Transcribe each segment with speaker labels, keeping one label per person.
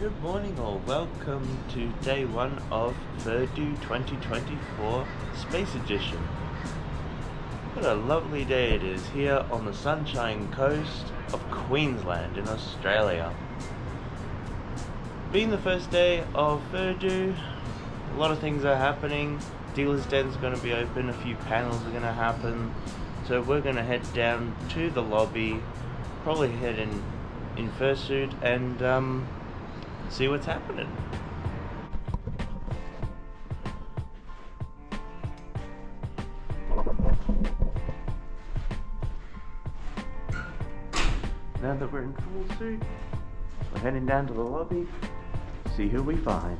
Speaker 1: Good morning all, welcome to day one of Furdu 2024 Space Edition. What a lovely day it is here on the Sunshine Coast of Queensland in Australia. Being the first day of Furdu, a lot of things are happening. Dealer's Den's going to be open, a few panels are going to happen. So we're going to head down to the lobby, probably head in fursuit and see what's happening. Now that we're in full suit, we're heading down to the lobby, see who we find.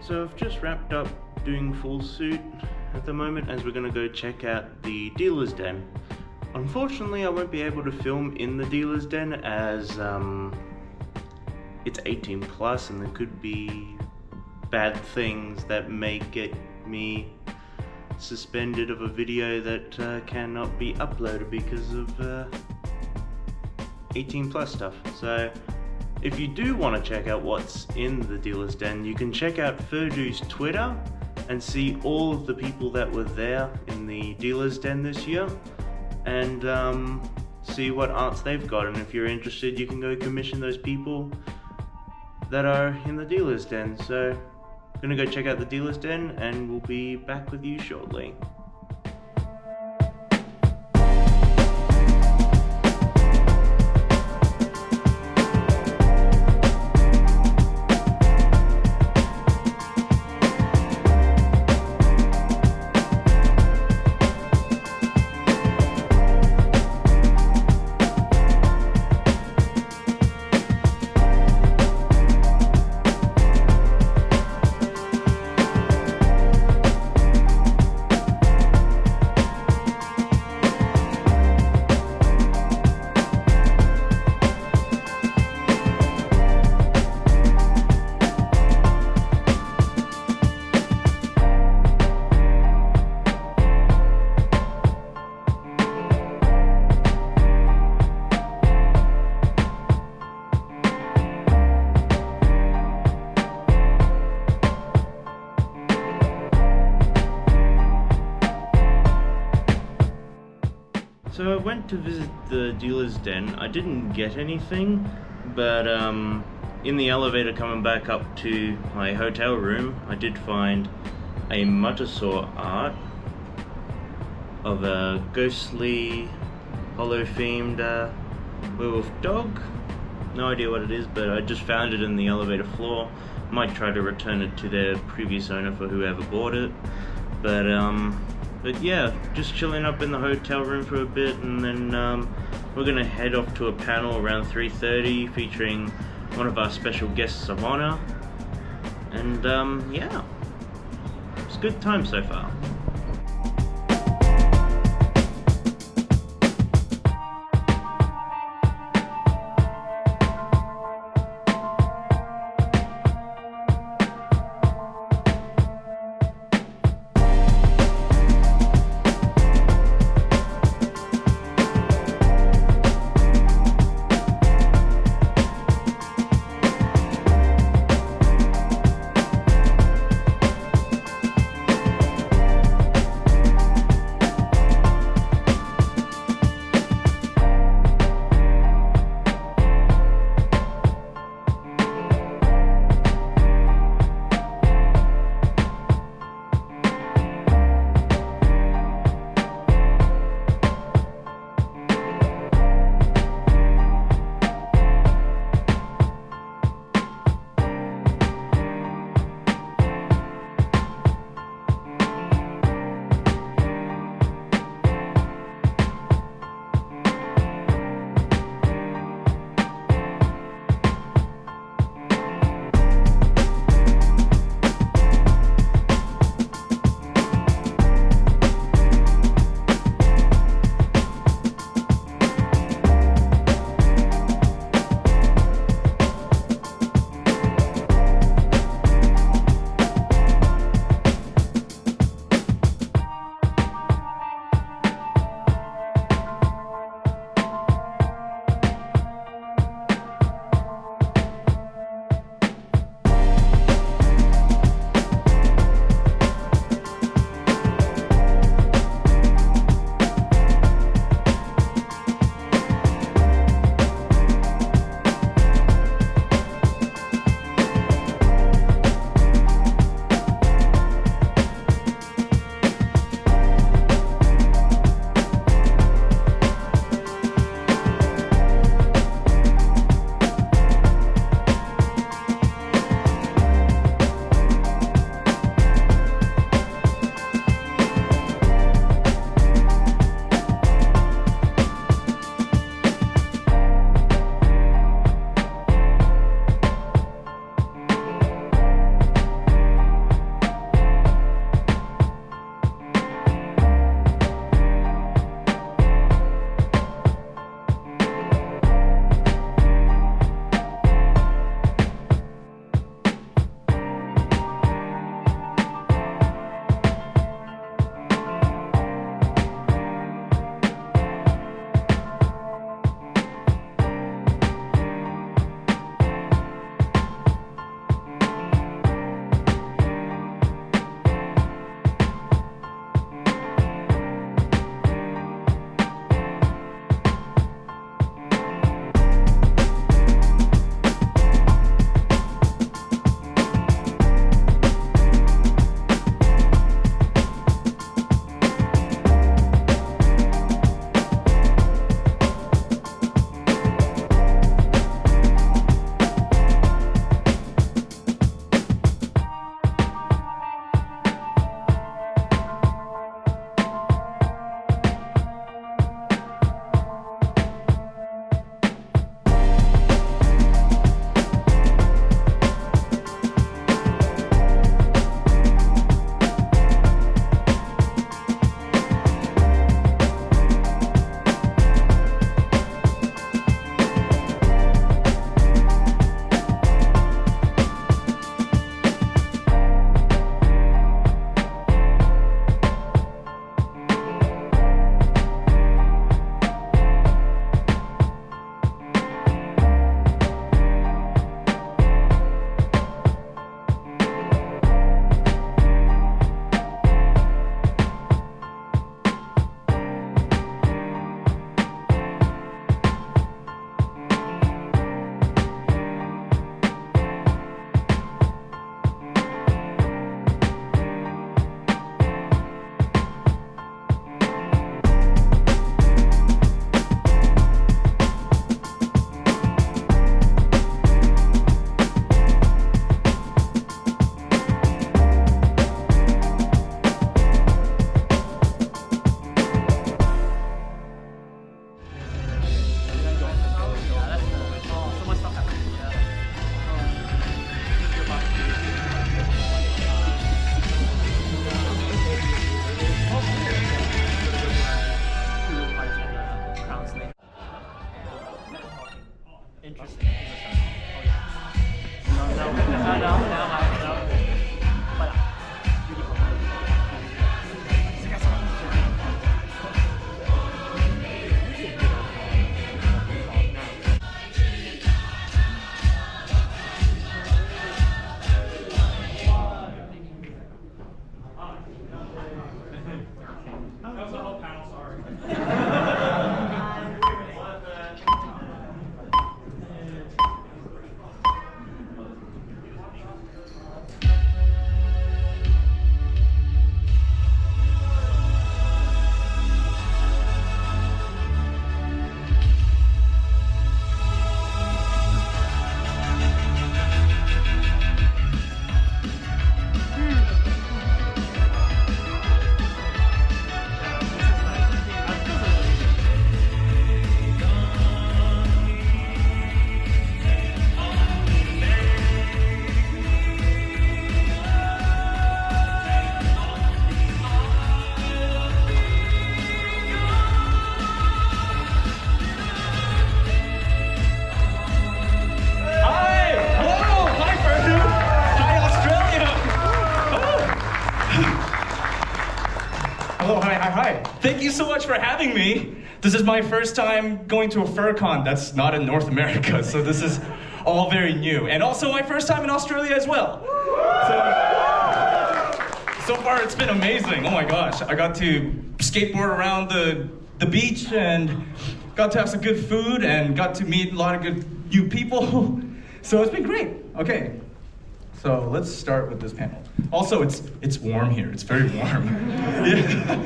Speaker 1: So I've just wrapped up doing full suit at the moment as we're going to go check out the dealer's den. Unfortunately I won't be able to film in the dealer's den as it's 18 plus and there could be bad things that may get me suspended of a video that cannot be uploaded because of 18 plus stuff. So if you do want to check out what's in the dealer's den, you can check out Furdu's Twitter and see all of the people that were there in the dealer's den this year and see what arts they've got. And if you're interested, you can go commission those people that are in the dealer's den. So I'm gonna go check out the dealer's den and we'll be back with you shortly. So I went to visit the dealer's den. I didn't get anything, but in the elevator coming back up to my hotel room, I did find a Mutasaur art of a ghostly, hollow-themed werewolf dog. No idea what it is, but I just found it in the elevator floor. Might try to return it to their previous owner for whoever bought it. But yeah, just chilling up in the hotel room for a bit, and then we're gonna head off to a panel around 3:30 featuring one of our special guests of honor. And yeah, it's a good time so far.
Speaker 2: much for having me. This is my first time going to a fur con that's not in North America, so this is all very new. And also my first time in Australia as well. So far it's been amazing. Oh my gosh, I got to skateboard around the beach and got to have some good food and got to meet a lot of good new people. So it's been great. Okay, so let's start with this panel. Also, it's warm here. It's very warm. Yeah.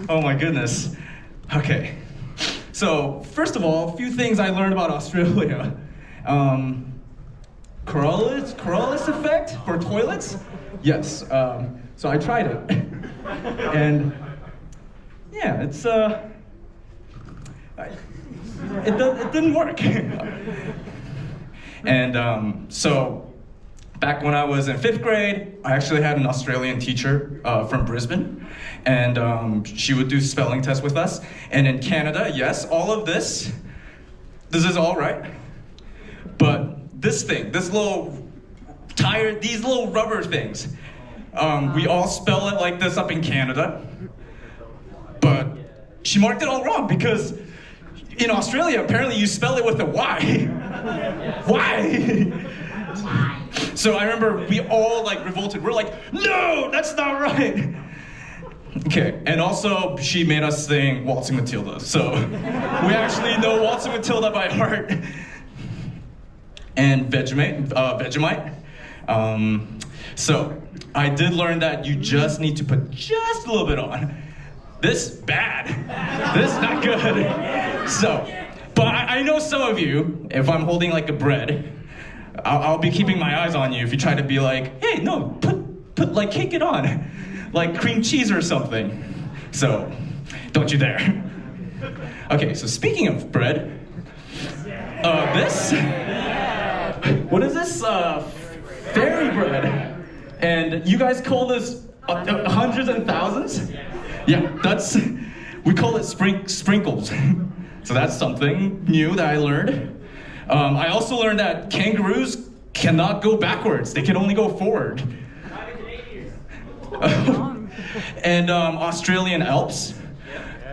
Speaker 2: Oh my goodness. Okay. So first of all, a few things I learned about Australia. Coriolis effect for toilets? Yes. So I tried it, and yeah, it didn't work. And so back when I was in 5th grade, I actually had an Australian teacher from Brisbane, and she would do spelling tests with us. And in Canada, yes, all of this is all right, but these little rubber things, we all spell it like this up in Canada, but she marked it all wrong because in Australia, apparently you spell it with a Y. Why? So I remember we all like revolted. We're like, no, that's not right. Okay, and also she made us sing Waltzing Matilda. So we actually know Waltzing Matilda by heart. And Vegemite. So I did learn that you just need to put just a little bit on. This bad. This not good. So, but I know some of you, if I'm holding like a bread, I'll be keeping my eyes on you if you try to be like, hey, no, put like cake it on, like cream cheese or something. So, don't you dare. Okay, so speaking of bread, what is this? Fairy bread. And you guys call this hundreds and thousands? Yeah, we call it sprinkles. So that's something new that I learned. I also learned that kangaroos cannot go backwards. They can only go forward. And Australian Alps.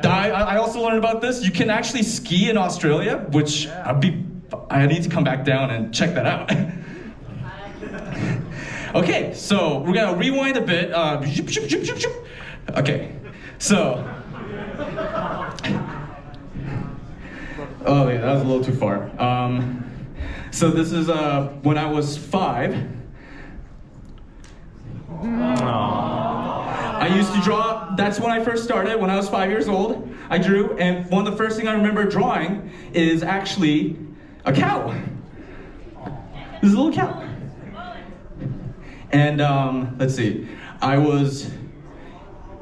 Speaker 2: I also learned about this. You can actually ski in Australia, which I need to come back down and check that out. Okay, so we're gonna rewind a bit. Okay, so. Oh yeah, that was a little too far. So this is when I was 5. I used to draw. That's when I first started. When I was 5 years old, I drew, and one of the first things I remember drawing is actually a cow. This is a little cow. And let's see, I was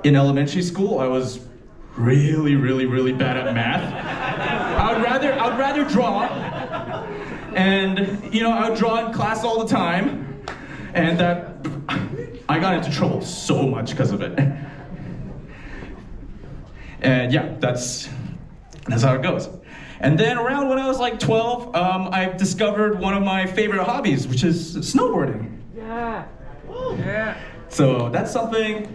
Speaker 2: in elementary school. I was really bad at math. I'd rather draw, and I would draw in class all the time, and I got into trouble so much because of it. And yeah, that's how it goes. And then around when I was like 12, I discovered one of my favorite hobbies, which is snowboarding. Yeah. Yeah. So that's something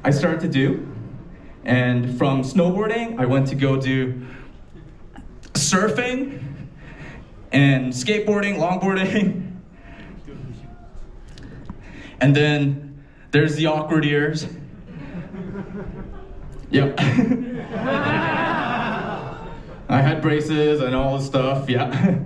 Speaker 2: I started to do. And from snowboarding, I went to go do surfing and skateboarding, longboarding. And then there's the awkward years. Yep. I had braces and all this stuff, yeah.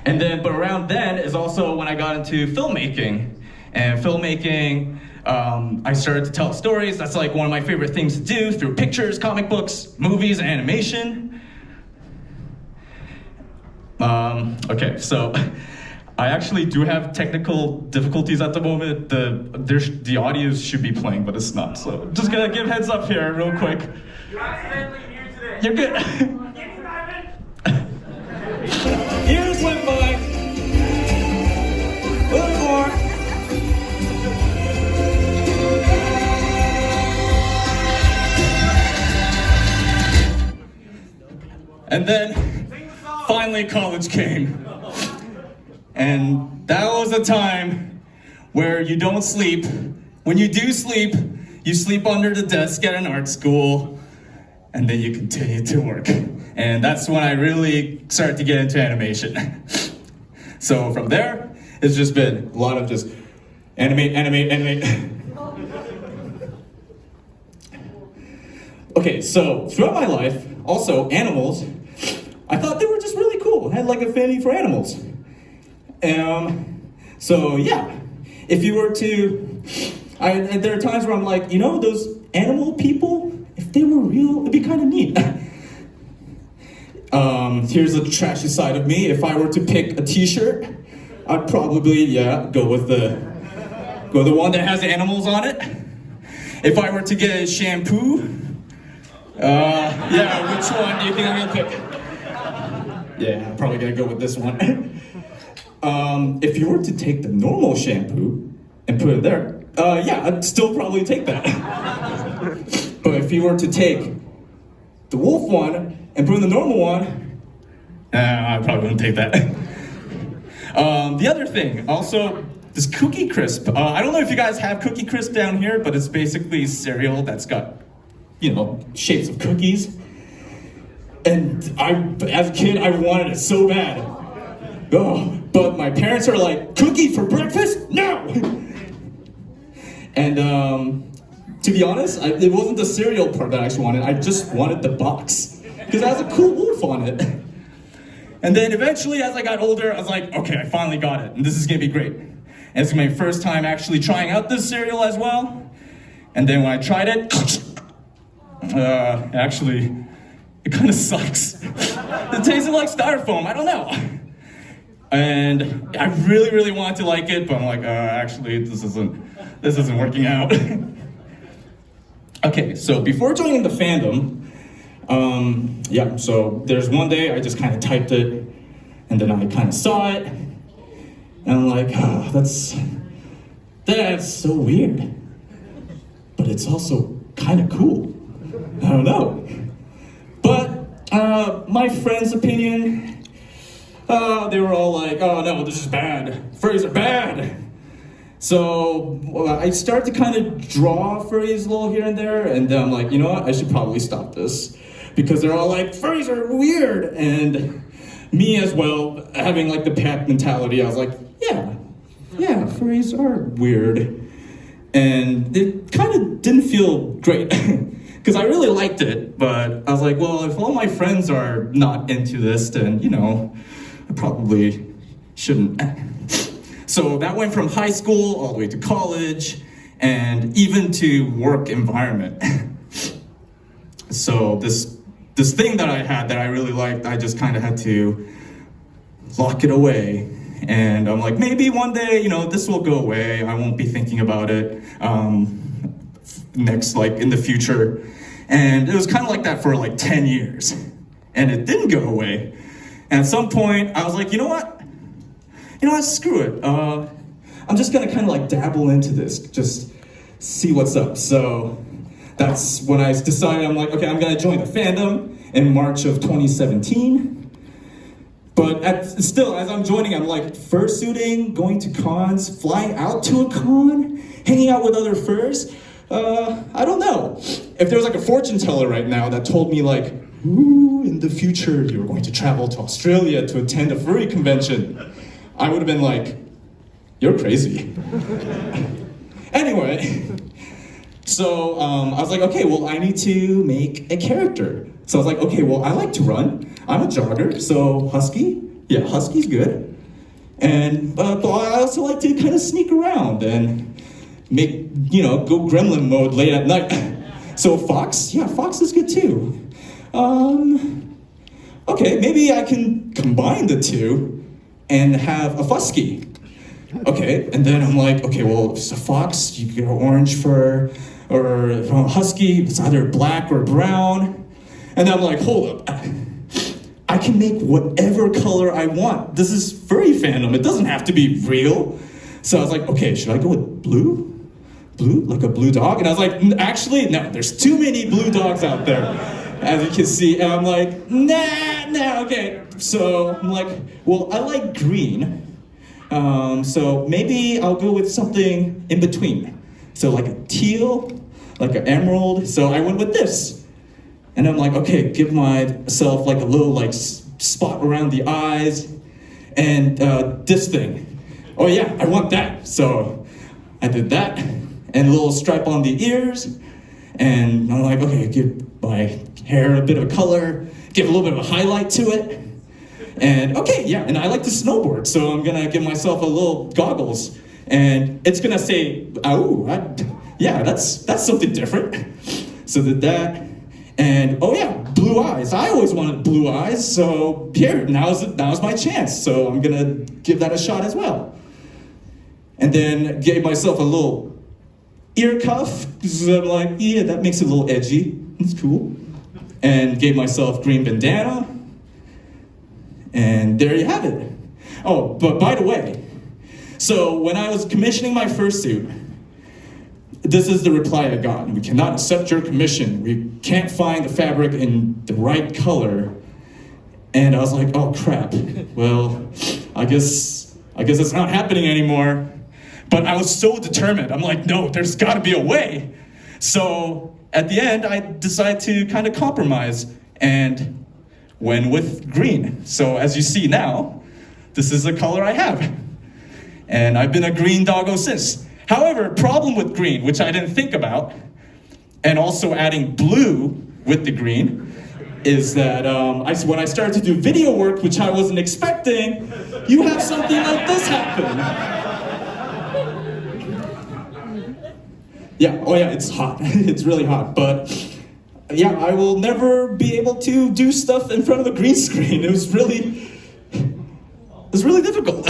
Speaker 2: And then, but around then is also when I got into filmmaking. And filmmaking, I started to tell stories. That's like one of my favorite things to do through pictures, comic books, movies, animation. Okay, so I actually do have technical difficulties at the moment. The audio should be playing, but it's not. So just gonna give heads up here real quick.
Speaker 3: You're accidentally new today.
Speaker 2: You're good. Years went by. A little more. And then finally college came. And that was a time where you don't sleep. When you do sleep, you sleep under the desk at an art school. and then you continue to work. And that's when I really started to get into animation. So from there, it's just been a lot of just animate. Okay, so throughout my life, also animals, I thought they were just really cool. I had like a affinity for animals. So yeah, if you were to, there are times where I'm like, you know, those animal people, if they were real, it'd be kind of neat. Here's the trashy side of me. If I were to pick a t-shirt, I'd probably, go with the one that has animals on it. If I were to get a shampoo, which one do you think I'm gonna pick? Yeah, I'm probably gonna go with this one. If you were to take the normal shampoo and put it there, I'd still probably take that. But if you were to take the wolf one and put in the normal one, I probably wouldn't take that. The other thing, also, this Cookie Crisp. I don't know if you guys have Cookie Crisp down here, but it's basically cereal that's got, shapes of cookies. And as a kid, I wanted it so bad. Oh, but my parents are like, cookie for breakfast? No! And to be honest, it wasn't the cereal part that I actually wanted. I just wanted the box, because it has a cool wolf on it. And then eventually, as I got older, I was like, okay, I finally got it, and this is gonna be great. And it's my first time actually trying out this cereal as well. And then when I tried it, actually, it kind of sucks. It tasted like styrofoam, I don't know. And I really, really wanted to like it, but I'm like, actually, this isn't working out. Okay, so before joining the fandom, so there's one day I just kind of typed it, and then I kind of saw it, and I'm like, that's so weird. But it's also kind of cool. I don't know. But my friend's opinion, they were all like, oh no, this is bad. Furries are bad. So I started to kind of draw furries a little here and there, and then I'm like, you know what, I should probably stop this. Because they're all like, furries are weird. And me as well, having like the pack mentality, I was like, yeah, furries are weird. And it kind of didn't feel great. Because I really liked it, but I was like, well, if all my friends are not into this, then, I probably shouldn't. So that went from high school all the way to college, and even to work environment. So this thing that I had that I really liked, I just kind of had to lock it away. And I'm like, maybe one day, this will go away. I won't be thinking about it next, like in the future. And it was kind of like that for like 10 years. And it didn't go away. And at some point, I was like, you know what, screw it. I'm just gonna kind of like dabble into this, just see what's up. So that's when I decided, I'm like, okay, I'm gonna join the fandom in March of 2017. But still, as I'm joining, I'm like fursuiting, going to cons, flying out to a con, hanging out with other furs. I don't know. If there was like a fortune teller right now that told me like, ooh, in the future you're going to travel to Australia to attend a furry convention, I would have been like, you're crazy. Anyway, so I was like, okay, well, I need to make a character. So I was like, okay, well, I like to run. I'm a jogger, so Husky. Yeah, Husky's good. And but I also like to kind of sneak around and make, go gremlin mode late at night. So Fox, Fox is good too. Okay, maybe I can combine the two and have a Fusky. Okay, and then I'm like, okay, well, if it's a fox, you get orange fur, or if I'm a husky, it's either black or brown. And then I'm like, hold up. I can make whatever color I want. This is furry fandom. It doesn't have to be real. So I was like, okay, should I go with blue? Blue? Like a blue dog? And I was like, actually, no, there's too many blue dogs out there, as you can see. And I'm like, nah, okay. So I'm like, well, I like green. So maybe I'll go with something in between. So like a teal, like an emerald. So I went with this. And I'm like, okay, give myself like a little like spot around the eyes, and this thing. Oh yeah, I want that. So I did that, and a little stripe on the ears, and I'm like, okay, give my hair a bit of a color, give a little bit of a highlight to it. And okay, yeah, and I like to snowboard, so I'm gonna give myself a little goggles, and it's gonna say, oh, yeah, that's something different. So did that, and oh yeah, blue eyes. I always wanted blue eyes, so here, now's my chance. So I'm gonna give that a shot as well. And then gave myself a little ear cuff, because I'm like, yeah, that makes it a little edgy. It's cool. And gave myself green bandana. And there you have it. Oh, but by the way, so when I was commissioning my fursuit, this is the reply I got. We cannot accept your commission. We can't find the fabric in the right color. And I was like, oh crap. Well, I guess it's not happening anymore. But I was so determined. I'm like, no, there's gotta be a way. So at the end, I decided to kind of compromise and went with green. So as you see now, this is the color I have. And I've been a green doggo since. However, problem with green, which I didn't think about, and also adding blue with the green, is that when I started to do video work, which I wasn't expecting, you have something like this happen. Yeah, oh yeah, it's hot. It's really hot, but yeah, I will never be able to do stuff in front of a green screen. It was really difficult.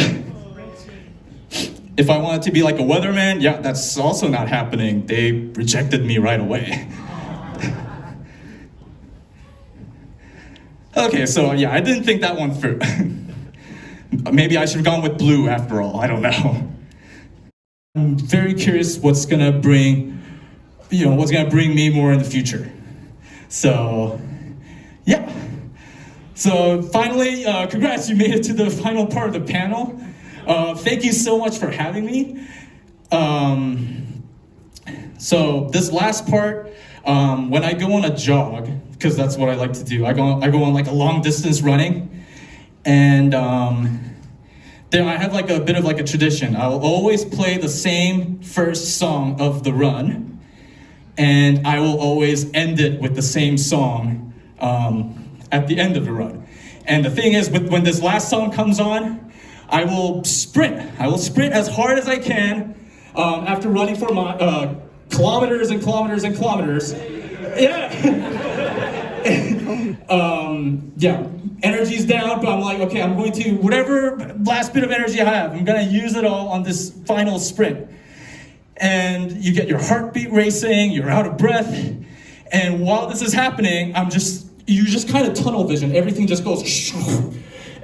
Speaker 2: If I wanted to be like a weatherman, yeah, that's also not happening. They rejected me right away. Okay, so yeah, I didn't think that one through. Maybe I should have gone with blue after all, I don't know. I'm very curious what's gonna bring me more in the future. So, yeah. So finally, congrats, you made it to the final part of the panel. Thank you so much for having me. So this last part, when I go on a jog, because that's what I like to do, I go on like a long distance running, and then I have like a bit of like a tradition. I will always play the same first song of the run, and I will always end it with the same song at the end of the run. And the thing is, when this last song comes on, I will sprint. I will sprint as hard as I can after running for my kilometers and kilometers and kilometers. Yeah. Yeah. Energy's down, but I'm like, okay, I'm going to, whatever last bit of energy I have, I'm gonna use it all on this final sprint. And you get your heartbeat racing, you're out of breath, and while this is happening, you just kind of tunnel vision. Everything just goes,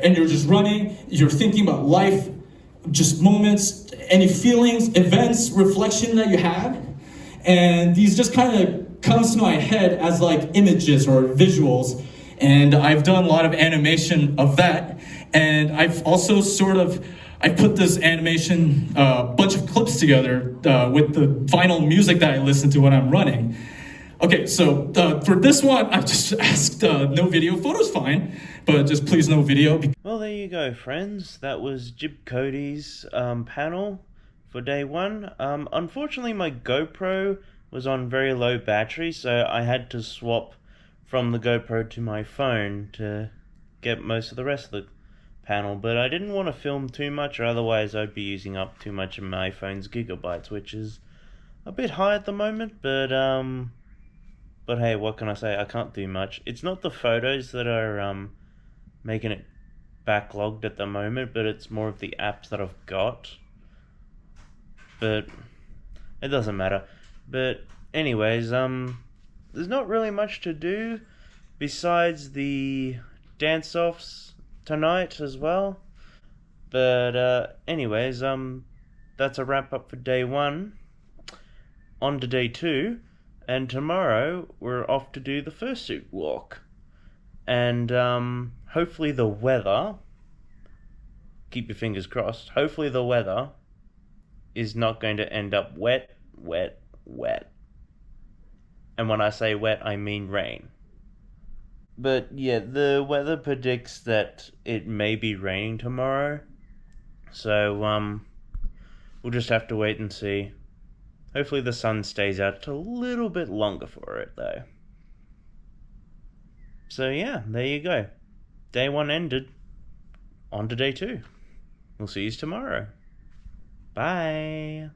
Speaker 2: and you're just running, you're thinking about life, just moments, any feelings, events, reflection that you have, and these just kind of comes to my head as like images or visuals. And I've done a lot of animation of that. And I've also I put this animation bunch of clips together with the final music that I listen to when I'm running. Okay, so for this one, I just asked no video. Photo's fine, but just please no video.
Speaker 1: Well, there you go, friends. That was Jib Cody's panel for day one. Unfortunately, my GoPro was on very low battery, so I had to swap from the GoPro to my phone to get most of the rest of the panel, but I didn't want to film too much, or otherwise I'd be using up too much of my phone's gigabytes, which is a bit high at the moment, but hey, what can I say? I can't do much. It's not the photos that are making it backlogged at the moment, but it's more of the apps that I've got. But it doesn't matter. But anyways, there's not really much to do besides the dance-offs tonight as well. But anyways, that's a wrap-up for day one. On to day two, and tomorrow we're off to do the fursuit walk. And hopefully the weather, keep your fingers crossed, hopefully the weather is not going to end up wet. And when I say wet, I mean rain. But yeah, the weather predicts that it may be raining tomorrow. So, we'll just have to wait and see. Hopefully the sun stays out a little bit longer for it, though. So yeah, there you go. Day 1 ended. On to day 2. We'll see you tomorrow. Bye.